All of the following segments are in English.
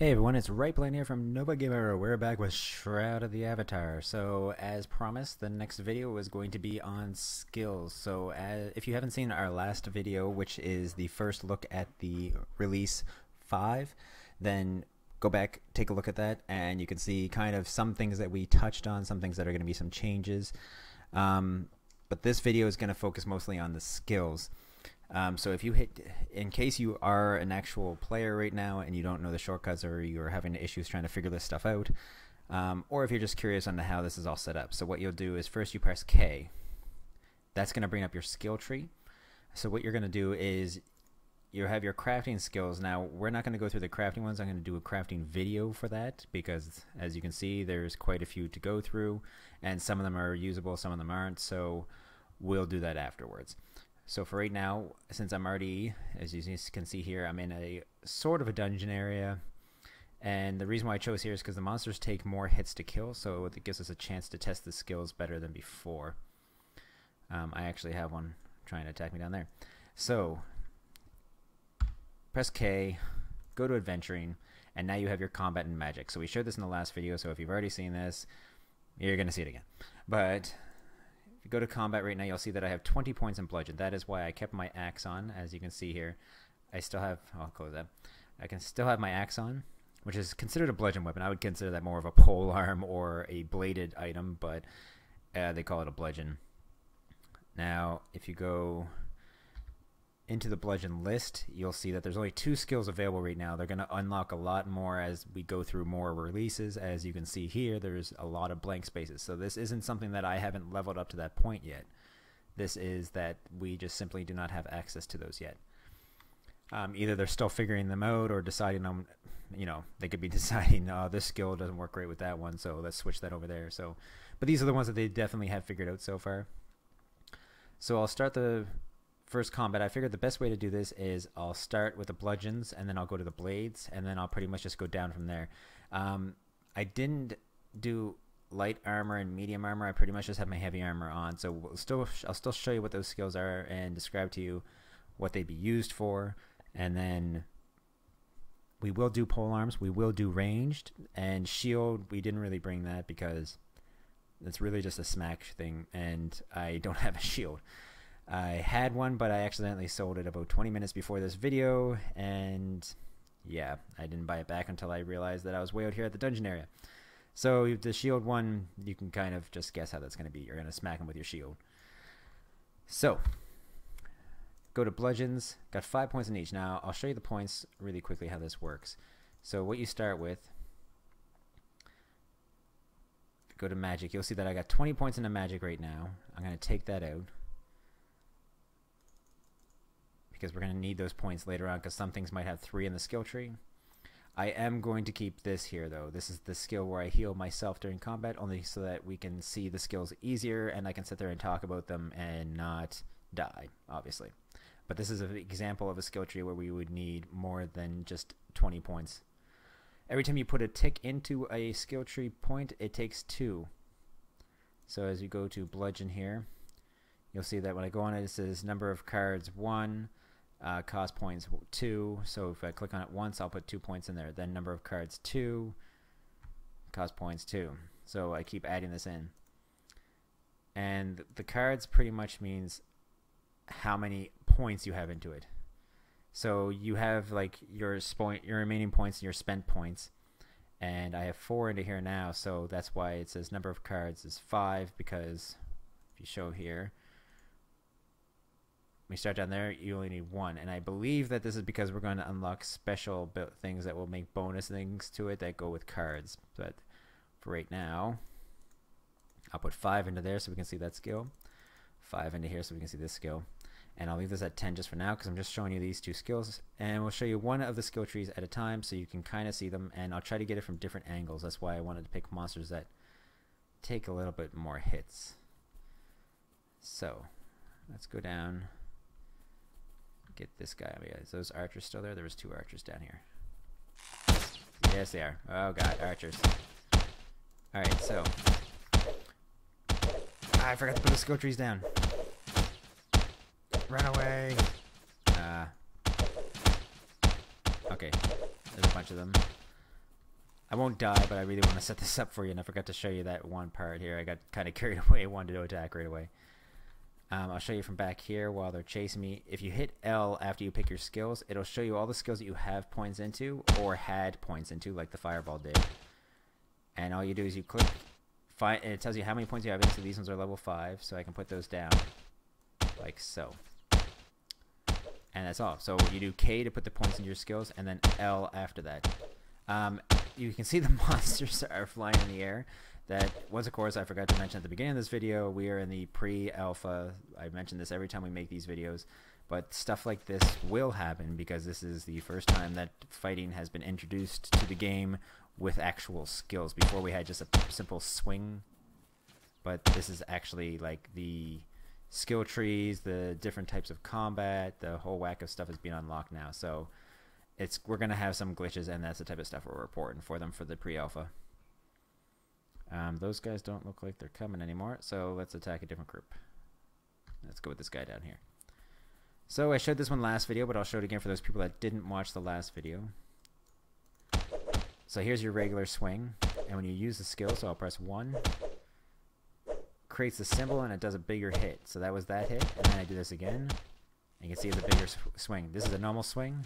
Hey everyone, it's Rightplan here from NovaGamerCrew. We're back with Shroud of the Avatar. So, as promised, the next video is going to be on skills. So, if you haven't seen our last video, which is the first look at the release 5, then go back, take a look at that, and you can see kind of some things that we touched on, some things that are going to be some changes. But this video is going to focus mostly on the skills. So if you in case you are an actual player right now and you don't know the shortcuts or you're having issues trying to figure this stuff out, or if you're just curious on how this is all set up. So what you'll do is first you press K. That's going to bring up your skill tree. So what you're going to do is you have your crafting skills. Now we're not going to go through the crafting ones. I'm going to do a crafting video for that because as you can see there's quite a few to go through and some of them are usable, some of them aren't. So we'll do that afterwards. So for right now, since I'm already, as you can see here, I'm in a sort of a dungeon area. And the reason why I chose here is because the monsters take more hits to kill, so it gives us a chance to test the skills better than before. I actually have one trying to attack me down there. So, press K, go to adventuring, and now you have your combat and magic. So we showed this in the last video, so if you've already seen this, you're going to see it again. But if you go to combat right now, you'll see that I have 20 points in bludgeon. That is why I kept my axe on. As you can see here, I still have, I'll close that. I can still have my axe on, which is considered a bludgeon weapon. I would consider that more of a pole arm or a bladed item, but they call it a bludgeon. Now, if you go into the bludgeon list, you'll see that there's only 2 skills available right now. They're going to unlock a lot more as we go through more releases. As you can see here, there's a lot of blank spaces. So this isn't something that I haven't leveled up to that point yet. This is that we just simply do not have access to those yet. Either they're still figuring them out or deciding on, you know, they could be deciding, oh, this skill doesn't work great with that one, so let's switch that over there. So, but these are the ones that they definitely have figured out so far. So I'll start the first combat. I figured the best way to do this is I'll start with the bludgeons and then I'll go to the blades and then I'll pretty much just go down from there. I didn't do light armor and medium armor. I pretty much just have my heavy armor on. So I'll still show you what those skills are and describe to you what they'd be used for. And then we will do pole arms. We will do ranged and shield. We didn't really bring that because it's really just a smack thing and I don't have a shield. I had one, but I accidentally sold it about 20 minutes before this video, and yeah, I didn't buy it back until I realized that I was way out here at the dungeon area. So the shield one, you can kind of just guess how that's going to be. You're going to smack him with your shield. So, go to bludgeons, got 5 points in each. Now, I'll show you the points really quickly how this works. So what you start with, go to magic. You'll see that I got 20 points into magic right now. I'm going to take that out, because we're going to need those points later on because some things might have 3 in the skill tree. I am going to keep this here though. This is the skill where I heal myself during combat, only so that we can see the skills easier and I can sit there and talk about them and not die, obviously. But this is an example of a skill tree where we would need more than just 20 points. Every time you put a tick into a skill tree point, it takes 2. So as you go to bludgeon here, you'll see that when I go on it, it says number of cards 1, cost points 2. So if I click on it once, I'll put 2 points in there. Then number of cards 2, cost points 2. So I keep adding this in. And the cards pretty much means how many points you have into it. So you have like your remaining points and your spent points. And I have 4 into here now, so that's why it says number of cards is 5, because if you show here, we start down there, you only need 1. And I believe that this is because we're going to unlock special things that will make bonus things to it that go with cards. But for right now, I'll put 5 into there so we can see that skill. 5 into here so we can see this skill. And I'll leave this at 10 just for now because I'm just showing you these 2 skills. And we'll show you one of the skill trees at a time so you can kind of see them. And I'll try to get it from different angles. That's why I wanted to pick monsters that take a little bit more hits. So, let's go down. Get this guy. Oh, yeah, is those archers still there? There was 2 archers down here. Yes, they are. Oh god, archers. Alright, so I forgot to put the skill trees down. Run away. Okay, there's a bunch of them. I won't die, but I really want to set this up for you, and I forgot to show you that one part here. I got kind of carried away, wanted to attack right away. I'll show you from back here while they're chasing me. If you hit L after you pick your skills, it'll show you all the skills that you have points into or had points into, like the fireball did. And all you do is you click, and it tells you how many points you have in. So these ones are level 5, so I can put those down like so. And that's all. So you do K to put the points into your skills, and then L after that. You can see the monsters are flying in the air. That was, of course, I forgot to mention at the beginning of this video, we are in the pre-alpha. I mention this every time we make these videos, but stuff like this will happen because this is the first time that fighting has been introduced to the game with actual skills. Before we had just a simple swing, but this is actually like the skill trees, the different types of combat, the whole whack of stuff is being unlocked now. So we're gonna have some glitches, and that's the type of stuff we're reporting for them for the pre-alpha. Those guys don't look like they're coming anymore, so let's attack a different group. Let's go with this guy down here. So I showed this one last video, but I'll show it again for those people that didn't watch the last video. So here's your regular swing, and when you use the skill, so I'll press 1, creates the symbol, and it does a bigger hit. So that was that hit, and then I do this again, and you can see it's a bigger swing. This is a normal swing.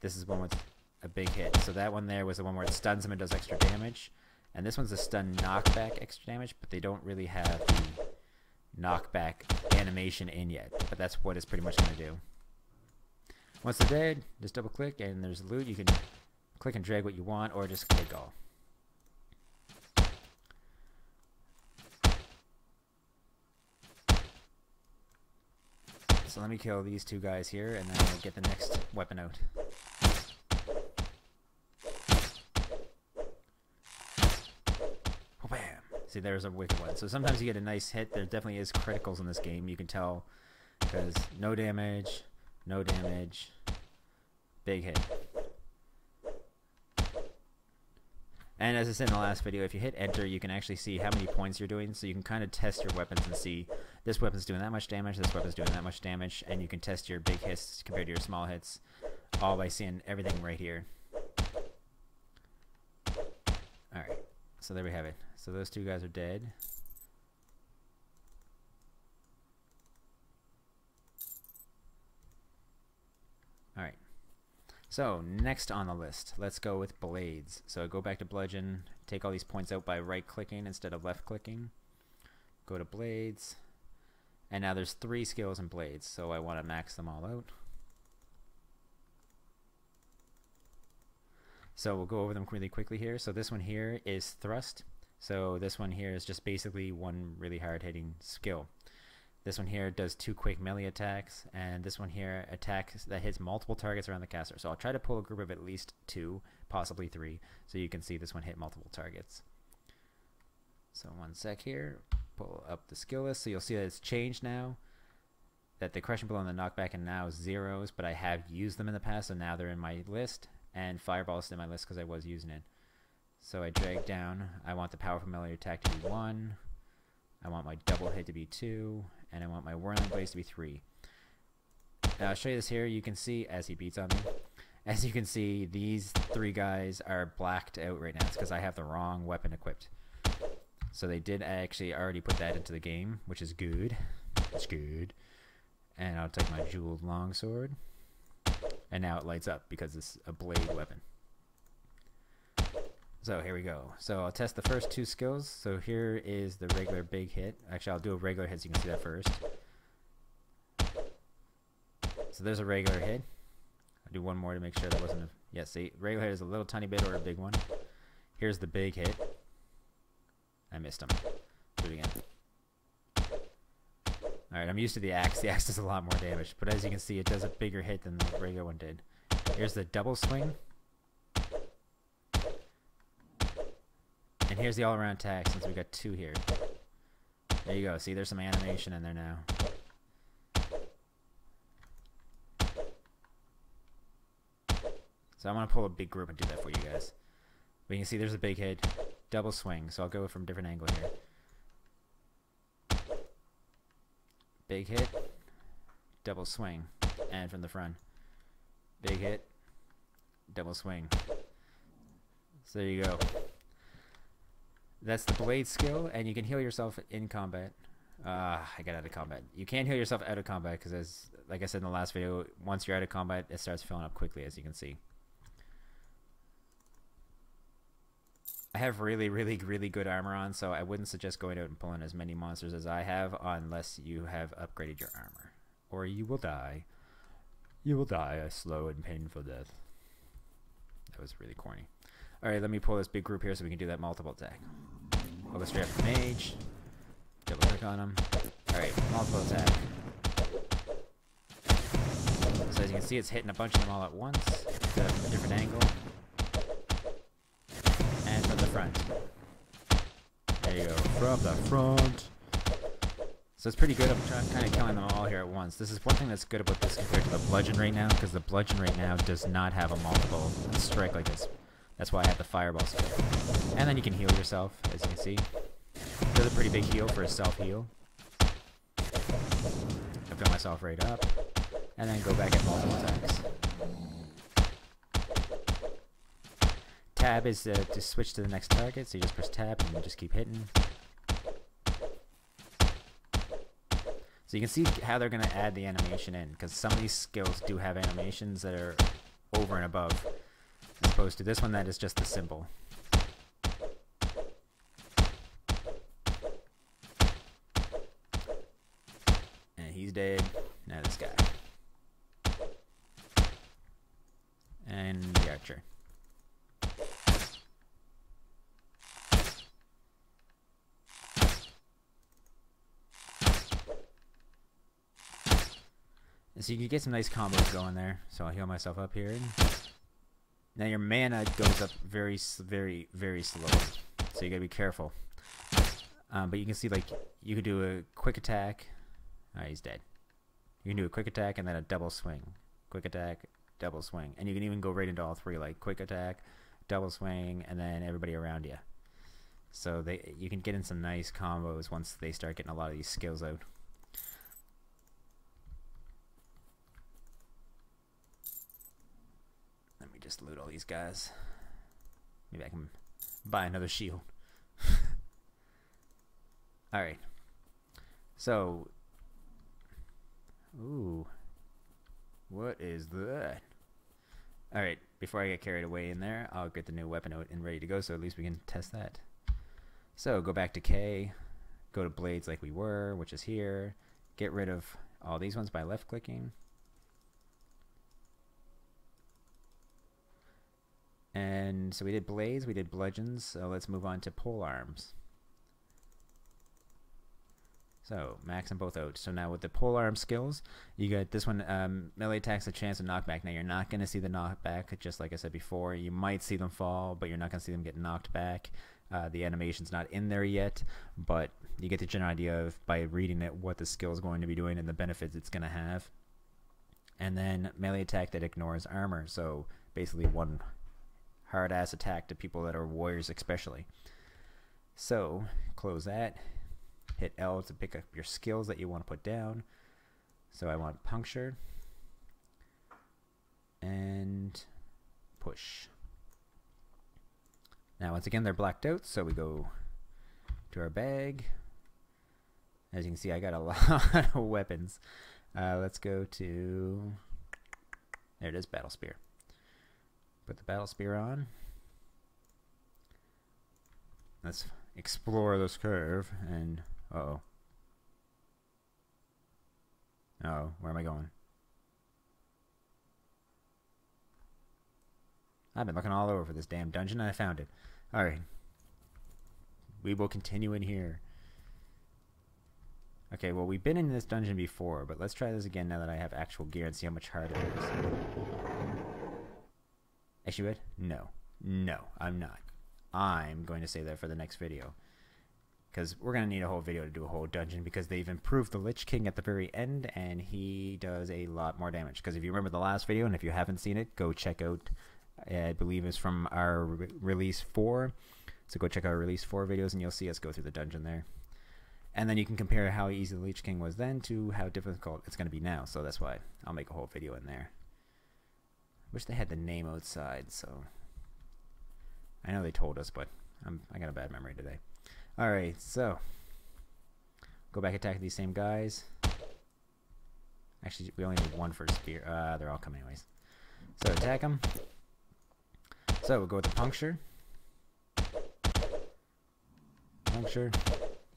This is one with a big hit. So that one there was the one where it stuns him and does extra damage. And this one's a stun knockback extra damage, but they don't really have the knockback animation in yet. But that's what it's pretty much going to do. Once they're dead, just double click and there's loot. You can click and drag what you want or just take all. So let me kill these two guys here and then I'll get the next weapon out. See, there's a wicked one. So sometimes you get a nice hit. There definitely is criticals in this game. You can tell because no damage, big hit. And as I said in the last video, if you hit enter, you can actually see how many points you're doing. So you can kind of test your weapons and see this weapon's doing that much damage, this weapon's doing that much damage, and you can test your big hits compared to your small hits, all by seeing everything right here. Alright, so there we have it. So those two guys are dead. Alright. So next on the list, let's go with blades. So go back to bludgeon, take all these points out by right clicking instead of left clicking. Go to blades. And now there's 3 skills in blades, so I want to max them all out. So we'll go over them really quickly here. So this one here is thrust. So this one here is just basically one really hard hitting skill. This one here does 2 quick melee attacks, and this one here attacks that hits multiple targets around the caster. So I'll try to pull a group of at least 2, possibly 3, so you can see this one hit multiple targets. So one sec here, pull up the skill list, so you'll see that it's changed now. That the crushing blow and the knockback are now zeros, but I have used them in the past, so now they're in my list, and fireball is in my list because I was using it. So I drag down, I want the powerful melee attack to be 1, I want my double hit to be 2, and I want my whirling blaze to be 3. Now I'll show you this here. You can see, as he beats on me, as you can see, these 3 guys are blacked out right now. It's because I have the wrong weapon equipped. So they did actually already put that into the game, which is good. It's good. And I'll take my jeweled longsword. And now it lights up because it's a blade weapon. So here we go. So I'll test the first 2 skills. So here is the regular big hit. Actually, I'll do a regular hit so you can see that first. So there's a regular hit. I'll do one more to make sure that wasn't a... Yeah, see, regular hit is a little tiny bit or a big one. Here's the big hit. I missed him. Do it again. Alright, I'm used to the axe. The axe does a lot more damage. But as you can see, it does a bigger hit than the regular one did. Here's the double swing. And here's the all-around attack since we got 2 here. There you go. See, there's some animation in there now. So I'm going to pull a big group and do that for you guys. But you can see there's a big hit. Double swing. So I'll go from a different angle here. Big hit. Double swing. And from the front. Big hit. Double swing. So there you go. That's the blade skill, and you can heal yourself in combat. I got out of combat. You can't heal yourself out of combat because, as like I said in the last video, once you're out of combat, it starts filling up quickly, as you can see. I have really good armor on, so I wouldn't suggest going out and pulling as many monsters as I have unless you have upgraded your armor. Or you will die. You will die a slow and painful death. That was really corny. Alright, let me pull this big group here so we can do that multiple attack. We'll go straight up to mage. Double click on him. Alright, multiple attack. So as you can see, it's hitting a bunch of them all at once. From a different angle. And from the front. There you go. From the front. So it's pretty good. I'm kind of killing them all here at once. This is one thing that's good about this compared to the bludgeon right now, because the bludgeon right now does not have a multiple strike like this. That's why I have the fireball skill. And then you can heal yourself, as you can see. Does a pretty big heal for a self-heal. I've got myself right up. And then go back at multiple attacks. Tab is to switch to the next target, so you just press tab and you just keep hitting. So you can see how they're going to add the animation in, because some of these skills do have animations that are over and above, as opposed to this one that is just the symbol. And he's dead. Now this guy. And the archer. So you can get some nice combos going there. So I'll heal myself up here. Now your mana goes up very slow. So you gotta be careful. But you can see, like, you could do a quick attack. Alright, he's dead. You can do a quick attack and then a double swing. Quick attack, double swing. And you can even go right into all three, like quick attack, double swing, and then everybody around you. So you can get in some nice combos once they start getting a lot of these skills out. Just loot all these guys. Maybe I can buy another shield. Alright. So. Ooh. What is that? Alright. Before I get carried away in there, I'll get the new weapon out and ready to go, so at least we can test that. So, go back to K. Go to blades like we were, which is here. Get rid of all these ones by left clicking. And so we did blades, we did bludgeons, so let's move on to pole arms. So, max them both out. So now with the pole arm skills, you got this one, melee attacks, a chance of knockback. Now you're not going to see the knockback, just like I said before. You might see them fall, but you're not going to see them get knocked back. The animation's not in there yet, but you get the general idea of, by reading it, what the skill is going to be doing and the benefits it's going to have. And then melee attack that ignores armor, so basically one hard-ass attack to people that are warriors especially. So, close that. Hit L to pick up your skills that you want to put down. So I want puncture. And push. Now once again they're blacked out, so we go to our bag. As you can see, I got a lot of weapons. Let's go to... There it is, Battle Spear. Put the Battle Spear on. Let's explore this curve and... Uh-oh. Uh-oh, where am I going? I've been looking all over for this damn dungeon and I found it. Alright. We will continue in here. Okay, well we've been in this dungeon before, but let's try this again now that I have actual gear and see how much harder it is. Actually, what? No. No, I'm not. I'm going to save that for the next video. Because we're going to need a whole video to do a whole dungeon, because they've improved the Lich King at the very end, and he does a lot more damage. Because if you remember the last video, and if you haven't seen it, go check out, I believe it's from our Release 4. So go check out our Release 4 videos, and you'll see us go through the dungeon there. And then you can compare how easy the Lich King was then to how difficult it's going to be now. So that's why I'll make a whole video in there. Wish they had the name outside, so... I know they told us, but I got a bad memory today. Alright, so go back attack these same guys. Actually, we only need one for spear. They're all coming anyways. So attack them. So we'll go with the puncture. Puncture.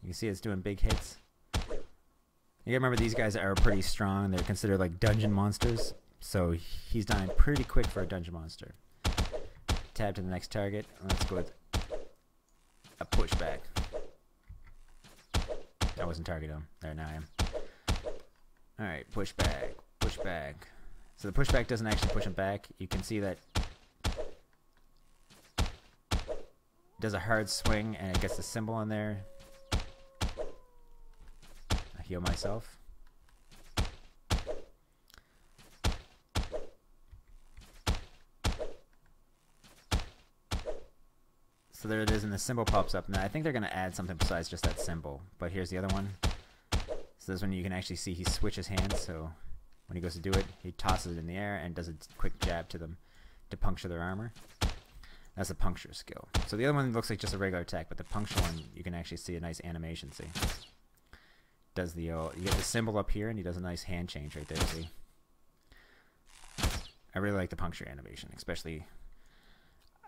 You can see it's doing big hits. You gotta remember these guys are pretty strong. They're considered like dungeon monsters. So he's dying pretty quick for a dungeon monster. Tab to the next target. Let's go with a pushback. I wasn't targeting him. There, now I am. Alright, pushback. Pushback. So the pushback doesn't actually push him back. You can see that it does a hard swing and it gets the symbol in there. I heal myself. So there it is, and the symbol pops up. Now I think they're going to add something besides just that symbol. But here's the other one. So this one you can actually see he switches hands. So when he goes to do it, he tosses it in the air and does a quick jab to them to puncture their armor. That's a puncture skill. So the other one looks like just a regular attack, but the puncture one, you can actually see a nice animation, see? Does the, you get the symbol up here, and he does a nice hand change right there, see? I really like the puncture animation, especially...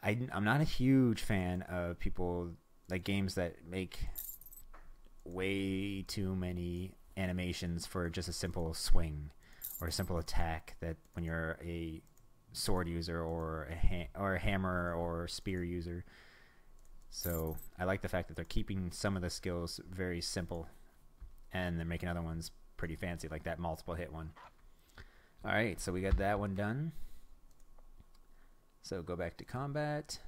I'm not a huge fan of people, like games that make way too many animations for just a simple swing or a simple attack, that when you're a sword user or a hammer or spear user. So I like the fact that they're keeping some of the skills very simple and they're making other ones pretty fancy, like that multiple hit one. Alright, so we got that one done. So go back to combat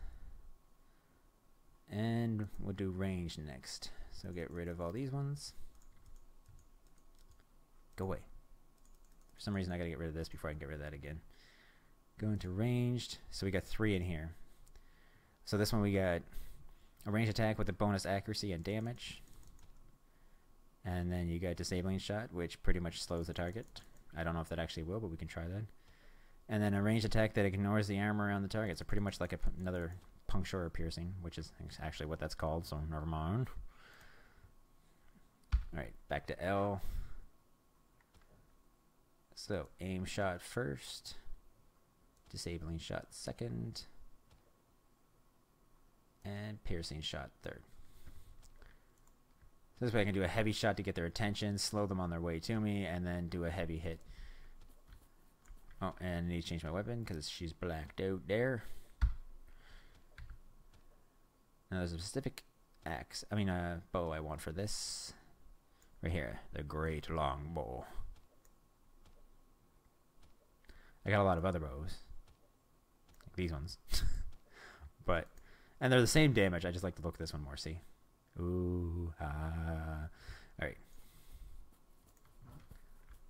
and we'll do range next. So get rid of all these ones. Go away. For some reason I gotta get rid of this before I can get rid of that again. Go into ranged. So we got 3 in here. So this one we got a ranged attack with a bonus accuracy and damage. And then you got disabling shot, which pretty much slows the target. I don't know if that actually will, but we can try that. And then a ranged attack that ignores the armor around the target. So pretty much like another puncture or piercing, which is actually what that's called, so never mind. Alright, back to L. So aim shot first. Disabling shot second. And piercing shot third. So this way I can do a heavy shot to get their attention, slow them on their way to me, and then do a heavy hit. Oh, and I need to change my weapon because she's blacked out there. Now there's a specific axe, bow I want for this. Right here, the great long bow. I got a lot of other bows. Like these ones. And they're the same damage, I just like to look at this one more, see? Ooh, alright.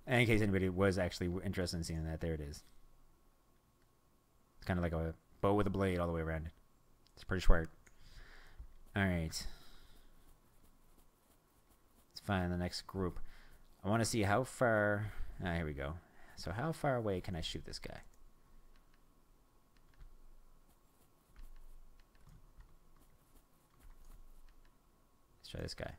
And in case anybody was actually interested in seeing that, there it is. It's kind of like a bow with a blade all the way around it. It's pretty short. Alright. Let's find the next group. I want to see how far... here we go. So how far away can I shoot this guy? Let's try this guy.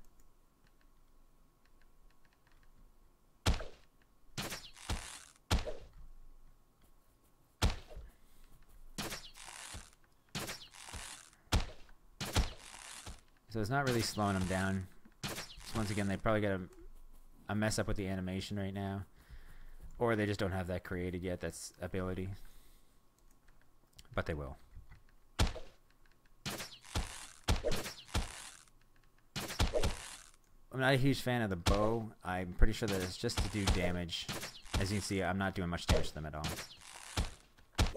So it's not really slowing them down. So once again, they probably got a mess up with the animation right now. Or they just don't have that created yet, that's ability. But they will. I'm not a huge fan of the bow. I'm pretty sure that it's just to do damage. As you can see, I'm not doing much damage to them at all.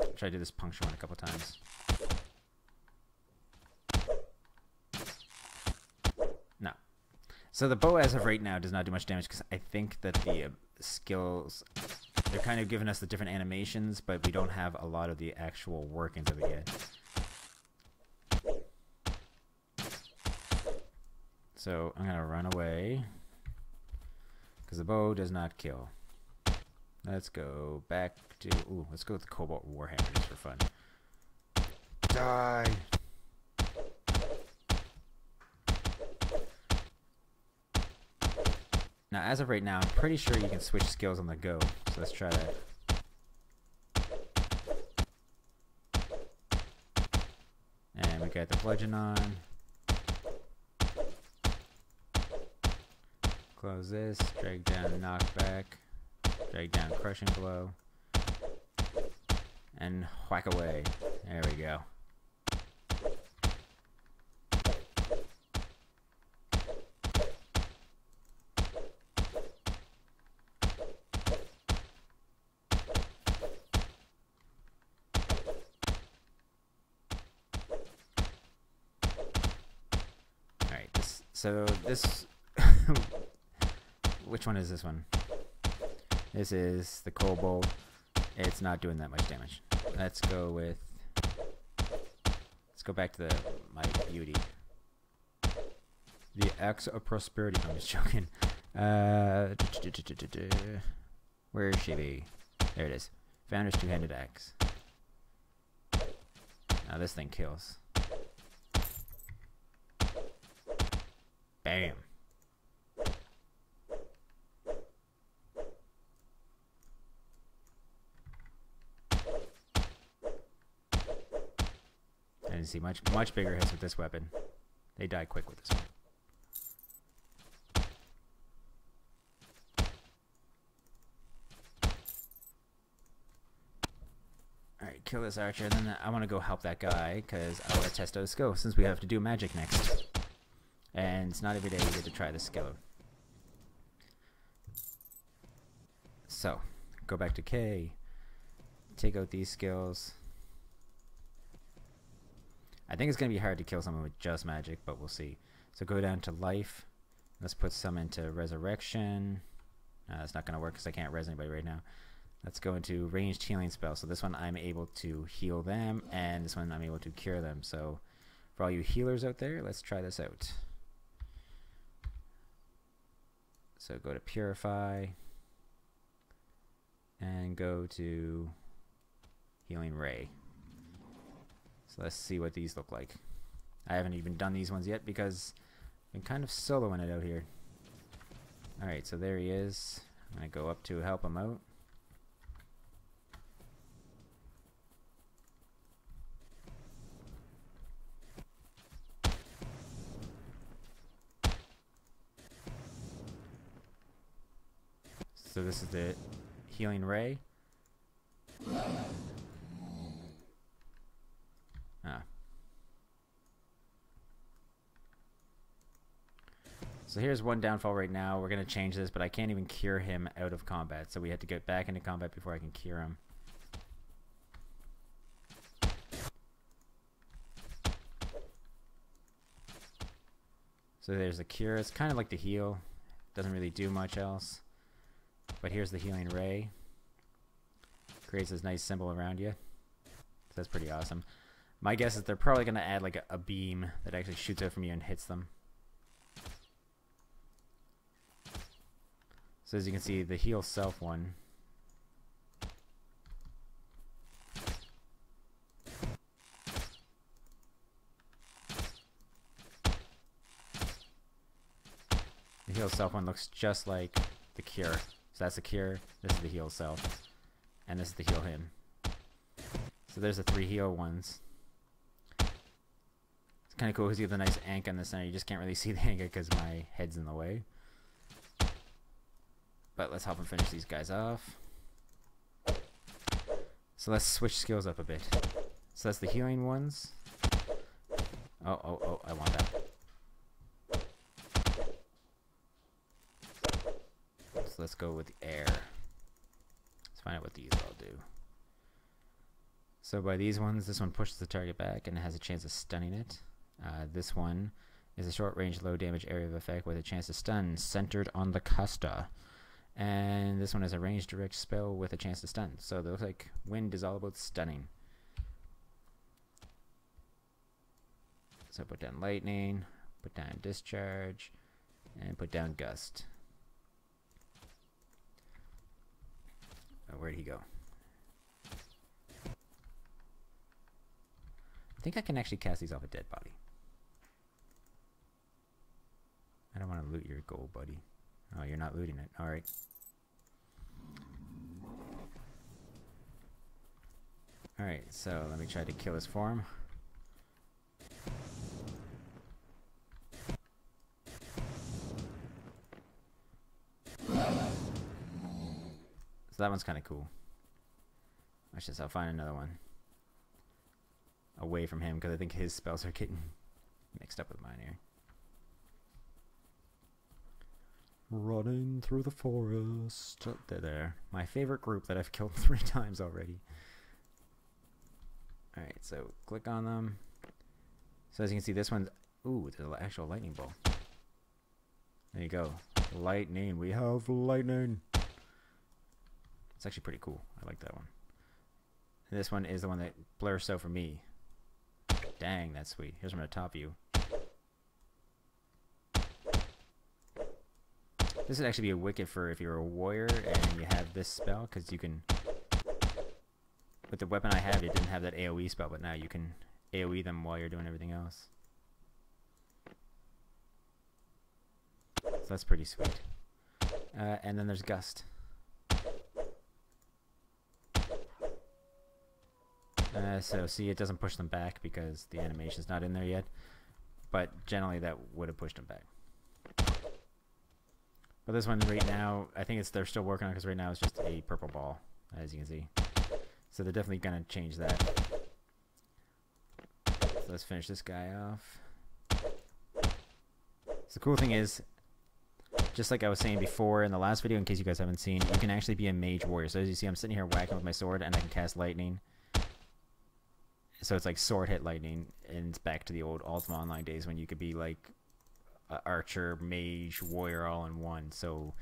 I'll try to do this puncture one a couple times. No. So the bow as of right now does not do much damage because I think that the skills, they're kind of giving us the different animations, but we don't have a lot of the actual workings of it yet. So I'm going to run away because the bow does not kill. Let's go back to... Ooh, let's go with the Cobalt Warhammer just for fun. Die! Now, as of right now, I'm pretty sure you can switch skills on the go. So let's try that. And we got the bludgeon on. Close this, drag down knockback, drag down crushing blow, and whack away. There we go. Alright, this which one is this one? This is the Cobalt. It's not doing that much damage. Let's go back to my beauty. The Axe of Prosperity. I'm just joking. Where is she be? There it is. Founder's two-handed axe. Now this thing kills. Bam. I didn't see much bigger hits with this weapon. They die quick with this one. Alright, kill this archer, and then I want to go help that guy, because I want to test out his skill, since we have to do magic next. And it's not every day you get to try this skill. So, go back to K, take out these skills. I think it's going to be hard to kill someone with just magic, but we'll see. So go down to life. Let's put some into resurrection. That's not going to work because I can't res anybody right now. Let's go into ranged healing spell. So this one I'm able to heal them, and this one I'm able to cure them. So for all you healers out there, let's try this out. So go to purify and go to healing ray. So let's see what these look like. I haven't even done these ones yet because I'm kind of soloing it out here. Alright, so there he is. I'm going to go up to help him out. So this is the healing ray. So here's one downfall right now. We're going to change this, but I can't even cure him out of combat. So we have to get back into combat before I can cure him. So there's the cure. It's kind of like the heal. Doesn't really do much else. But here's the healing ray. Creates this nice symbol around you. So that's pretty awesome. My guess is they're probably going to add like a beam that actually shoots out from you and hits them. So as you can see, the heal self one looks just like the cure. So that's the cure, this is the heal self, and this is the heal him. So there's the three heal ones. It's kind of cool because you have the nice ank in the center. You just can't really see the ank because my head's in the way. But let's help him finish these guys off. So let's switch skills up a bit. So that's the healing ones. Oh, I want that. So let's go with the air. Let's find out what these all do. So by these ones, this one pushes the target back and has a chance of stunning it. This one is a short range, low damage area of effect with a chance to stun, centered on the caster. And this one is a ranged direct spell with a chance to stun. So it looks like wind is all about stunning. So put down lightning, put down discharge, and put down gust. Oh, where'd he go? I think I can actually cast these off a dead body. I don't want to loot your gold, buddy. Oh, you're not looting it. Alright. Alright, so let me try to kill his form. So that one's kind of cool. Actually, I'll find another one away from him because I think his spells are getting mixed up with mine here. Running through the forest. There. My favorite group that I've killed 3 times already. Alright, so click on them. So as you can see, this one's... Ooh, there's an actual lightning bolt. There you go. Lightning. We have lightning. It's actually pretty cool. I like that one. And this one is the one that blurs so for me. Dang, that's sweet. Here's from the top view. This would actually be a wicked for if you're a warrior and you have this spell, because you can... With the weapon I have, it didn't have that AoE spell, but now you can AoE them while you're doing everything else. So that's pretty sweet. And then there's Gust. So see, it doesn't push them back because the animation's not in there yet. But generally that would have pushed them back. But this one right now, I think they're still working on it because right now it's just a purple ball, as you can see. So they're definitely going to change that. So let's finish this guy off. So the cool thing is, just like I was saying before in the last video, in case you guys haven't seen, you can actually be a mage warrior. So as you see, I'm sitting here whacking with my sword and I can cast lightning. So it's like sword hit lightning, and it's back to the old Ultima Online days when you could be like archer, mage, warrior all in one. So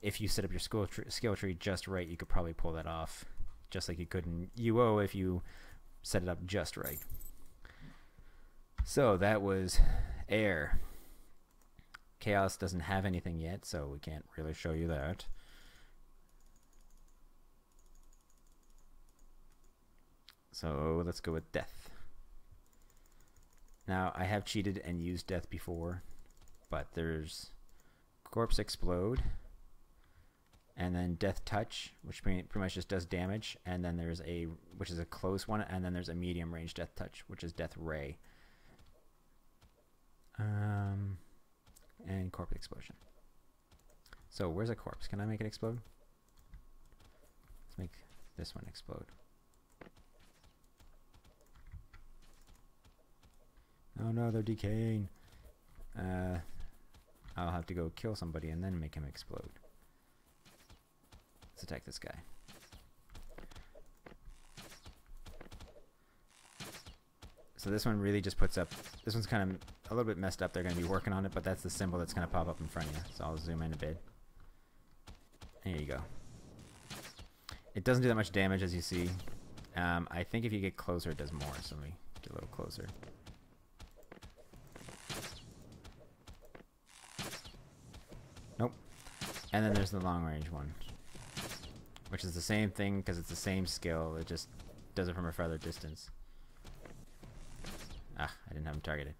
if you set up your skill tree just right, you could probably pull that off, just like you could in UO if you set it up just right. So that was air. Chaos doesn't have anything yet, so we can't really show you that. So let's go with death. Now I have cheated and used death before, but there's corpse explode, and then death touch, which pretty much just does damage, and then there's a, which is a close one, and then there's a medium range death touch, which is death ray. And corpse explosion. So where's a corpse? Can I make it explode? Let's make this one explode. Oh no, they're decaying. I'll have to go kill somebody and then make him explode. Let's attack this guy. So this one really just puts up, this one's kind of a little bit messed up. They're going to be working on it, but that's the symbol that's going to pop up in front of you. So I'll zoom in a bit. There you go. It doesn't do that much damage, as you see. I think if you get closer, it does more. So let me get a little closer. Nope. And then there's the long range one, which is the same thing because it's the same skill. It just does it from a further distance. Ah, I didn't have him targeted.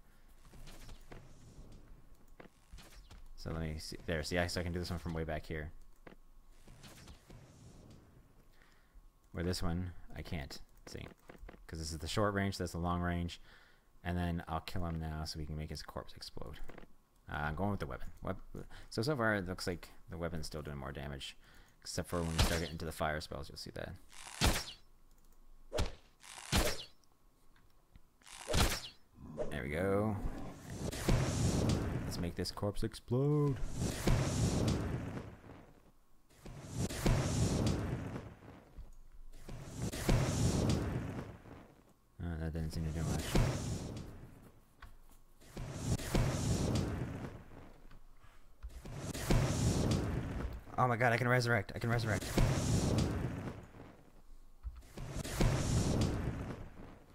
So let me see. There, see, so I can do this one from way back here. Where this one, I can't see. Because this is the short range, that's the long range. And then I'll kill him now so we can make his corpse explode. I'm going with the weapon. So far it looks like the weapon's still doing more damage. Except for when we start getting into the fire spells, you'll see that. There we go. Let's make this corpse explode. That didn't seem to do much. Oh my god, I can resurrect. I can resurrect.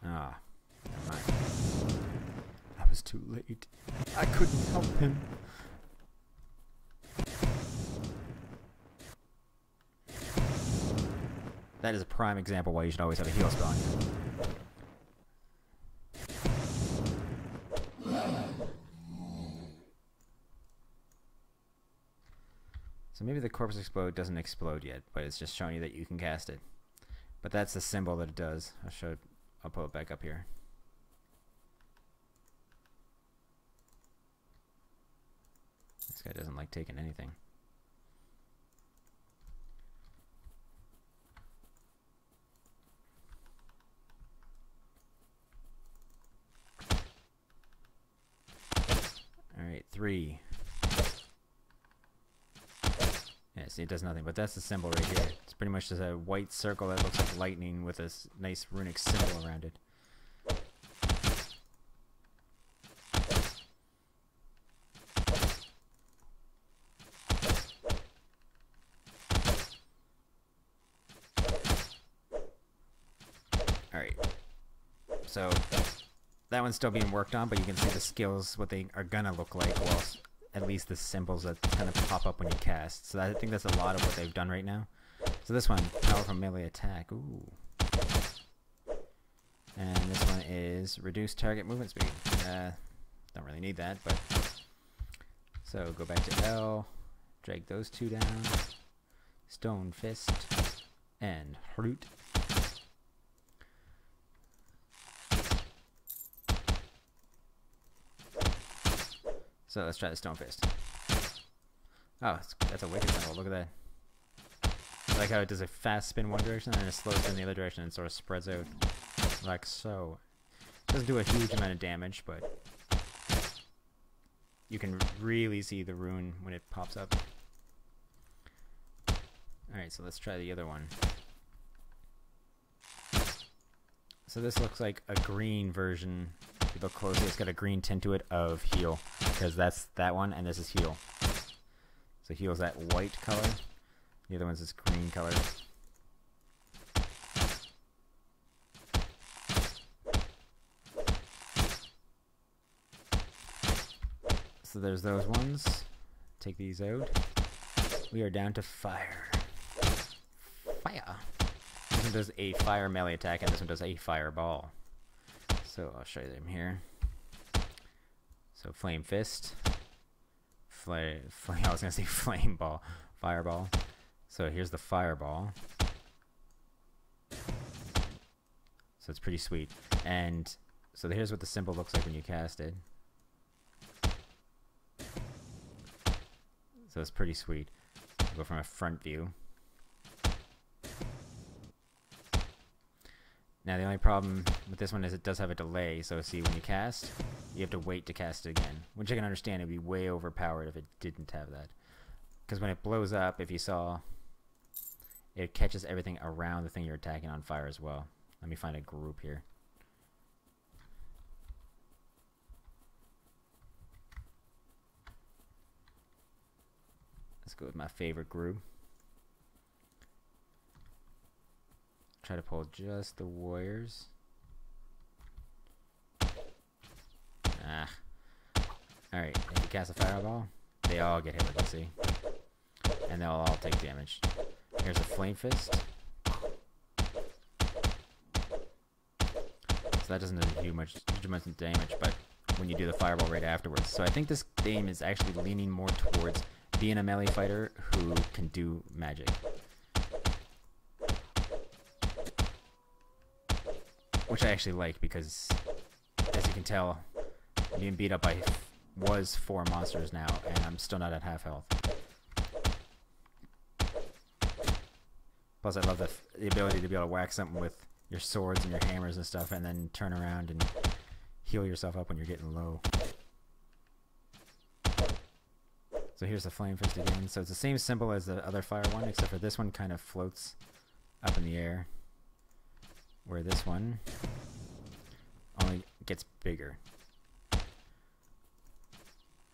Ah, never mind. I was too late. I couldn't help him. That is a prime example why you should always have a heal spell on you. So maybe the corpse explode doesn't explode yet, but it's just showing you that you can cast it. But that's the symbol that it does. I'll pull it back up here. This guy doesn't like taking anything. Alright, 3. Yeah, see, it does nothing, but that's the symbol right here. It's pretty much just a white circle that looks like lightning with a nice runic symbol around it. Alright. So, that one's still being worked on, but you can see the skills, what they are gonna look like, well, at least the symbols that kind of pop up when you cast. So I think that's a lot of what they've done right now. So this one, powerful melee attack. Ooh. And this one is reduce target movement speed. Don't really need that, but... So go back to L, drag those 2 down, Stone Fist, and Shroud. So let's try the Stone Fist. Oh, that's a wicked symbol. Look at that. I like how it does a fast spin one direction and then it slows down the other direction and sort of spreads out like so. It doesn't do a huge amount of damage, but you can really see the rune when it pops up. Alright, so let's try the other one. So this looks like a green version. If you look closely, it's got a green tint to it of heal, because that's that one and this is heal. So heal's that white color, the other one's this green color. So there's those ones. Take these out. We are down to fire. Fire. This one does a fire melee attack and this one does a fireball. So I'll show you them here. So Flame Fist. I was gonna say Flame Ball. Fireball. So here's the Fireball. So it's pretty sweet. And so here's what the symbol looks like when you cast it. So it's pretty sweet. I'll go from a front view. Now the only problem with this one is it does have a delay, so see when you cast, you have to wait to cast it again. Which I can understand, it would be way overpowered if it didn't have that. Because when it blows up, if you saw, it catches everything around the thing you're attacking on fire as well. Let me find a group here. Let's go with my favorite group. Try to pull just the warriors. Ah. Alright, if you cast a fireball, they all get hit with it, see? And they'll all take damage. Here's a Flame Fist. So that doesn't do much damage, but when you do the fireball right afterwards. So I think this game is actually leaning more towards being a melee fighter who can do magic. Which I actually like because, as you can tell, I'm being beat up by 4 monsters now, and I'm still not at half health. Plus, I love the ability to be able to whack something with your swords and your hammers and stuff, and then turn around and heal yourself up when you're getting low. So here's the Flame Fist again. So it's the same symbol as the other fire one, except for this one kind of floats up in the air, where this one only gets bigger.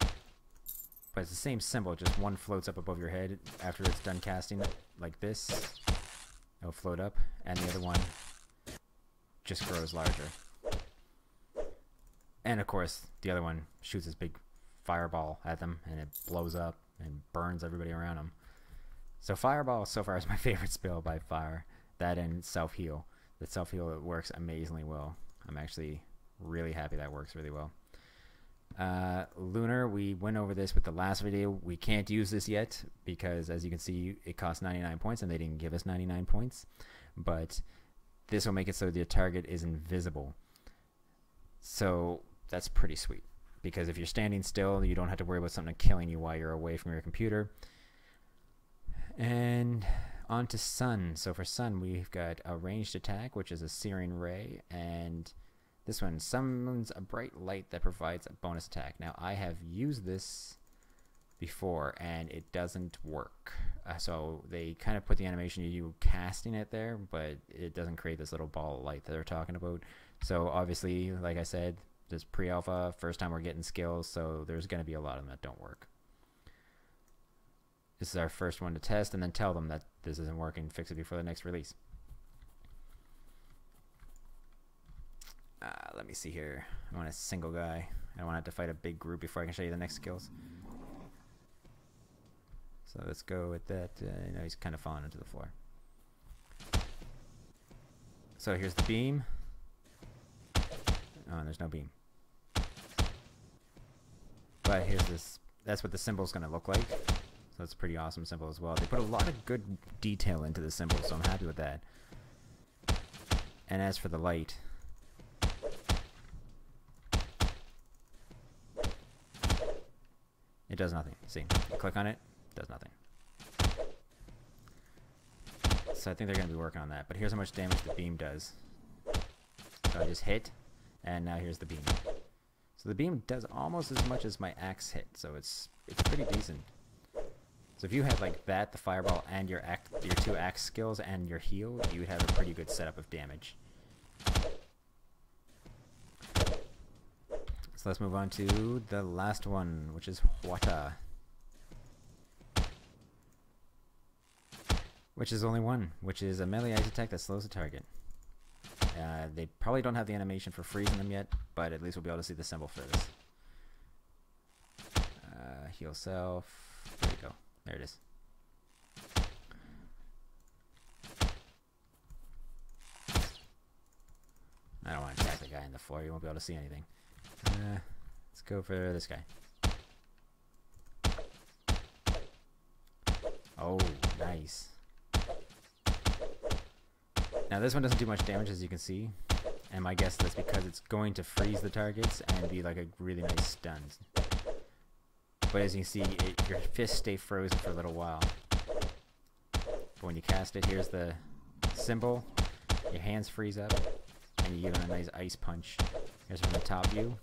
But it's the same symbol, just one floats up above your head after it's done casting like this. It'll float up, and the other one just grows larger. And of course, the other one shoots this big fireball at them, and it blows up and burns everybody around them. So fireball so far is my favorite spell by far. That and self-heal. The self-heal works amazingly well. I'm actually really happy that works really well. Lunar, we went over this with the last video. We can't use this yet because, as you can see, it costs 99 points and they didn't give us 99 points. But this will make it so the target is invisible. So that's pretty sweet, because if you're standing still, you don't have to worry about something killing you while you're away from your computer. And on to Sun. So for Sun, we've got a ranged attack, which is a searing ray, and this one summons a bright light that provides a bonus attack. Now, I have used this before and it doesn't work. So they kind of put the animation of you casting it there, but it doesn't create this little ball of light that they're talking about. So obviously, like I said, this pre-alpha, first time we're getting skills, so there's going to be a lot of them that don't work. This is our first one to test, and then tell them that this isn't working, fix it before the next release. Let me see here. I want a single guy. I don't want to have to fight a big group before I can show you the next skills. So let's go with that. You know, he's kind of falling into the floor. So here's the beam. Oh, there's no beam. But here's this. That's what the symbol's going to look like. So it's a pretty awesome symbol as well. They put a lot of good detail into the symbol, so I'm happy with that. And as for the light, it does nothing. See, you click on it, it does nothing. So I think they're going to be working on that. But here's how much damage the beam does. So I just hit, and now here's the beam. So the beam does almost as much as my axe hit, so it's pretty decent. So if you had like that, the fireball, and your two axe skills and your heal, you would have a pretty good setup of damage. So let's move on to the last one, which is Huata. Which is only one, which is a melee ice attack that slows the target. They probably don't have the animation for freezing them yet, but at least we'll be able to see the symbol for this. Heal self. There you go. There it is. I don't want to attack the guy on the floor. You won't be able to see anything. Let's go for this guy. Oh, nice. Now this one doesn't do much damage, as you can see, and my guess is because it's going to freeze the targets and be like a really nice stun. But as you can see, your fists stay frozen for a little while. But when you cast it, here's the symbol. Your hands freeze up, and you give them a nice ice punch. Here's from the top view.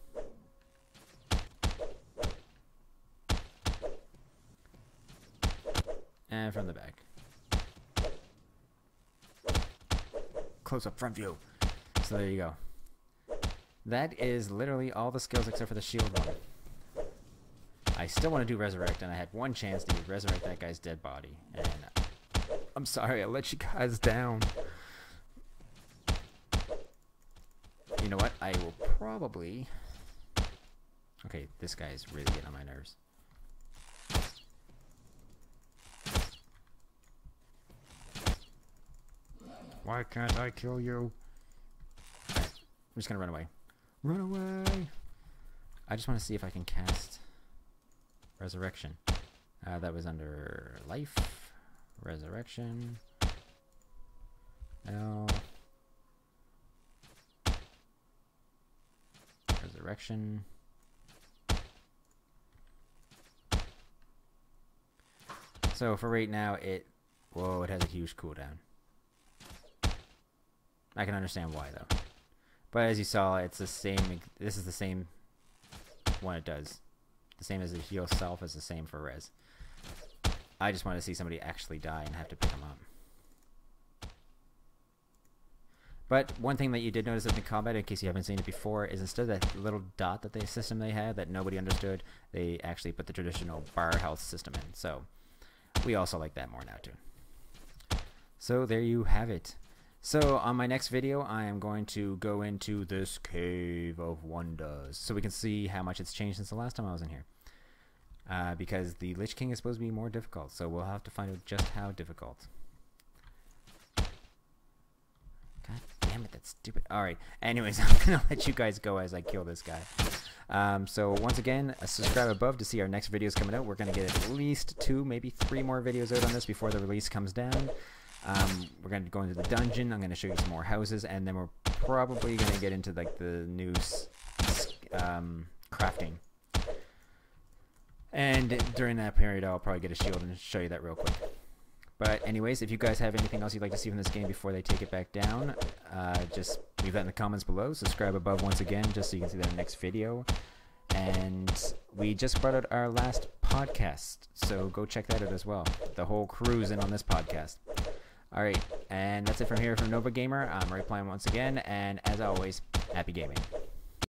And from the back. Close-up front view. So there you go. That is literally all the skills except for the shield one. I still want to do Resurrect, and I had one chance to resurrect that guy's dead body. And I'm sorry, I let you guys down. You know what? I will probably... Okay, this guy is really getting on my nerves. Why can't I kill you? Right, I'm just gonna run away. Run away! I just want to see if I can cast Resurrection. That was under Life. Resurrection. L. Resurrection. So for right now, whoa, it has a huge cooldown. I can understand why though. But as you saw, it's the same. This is the same one it does. The same as the heal self is the same for res. I just want to see somebody actually die and have to pick them up. But one thing that you did notice in the combat, in case you haven't seen it before, is instead of that little dot that they had that nobody understood, they actually put the traditional bar health system in. So we also like that more now too. So there you have it. So on my next video, I am going to go into this Cave of Wonders so we can see how much it's changed since the last time I was in here. Because the Lich King is supposed to be more difficult, so we'll have to find out just how difficult. God damn Damn it, that's stupid. Alright, anyways, I'm going to let you guys go as I kill this guy. So once again, subscribe above to see our next videos coming out. We're going to get at least 2, maybe 3 more videos out on this before the release comes down. We're going to go into the dungeon. I'm going to show you some more houses, and then we're probably going to get into like the new crafting. And during that period, I'll probably get a shield and show you that real quick. But anyways, if you guys have anything else you'd like to see from this game before they take it back down, just leave that in the comments below. Subscribe above once again, just so you can see that in the next video. And we just brought out our last podcast, so go check that out as well. The whole crew's in on this podcast. Alright, and that's it from here from Nova Gamer. I'm replaying once again, and as always, happy gaming.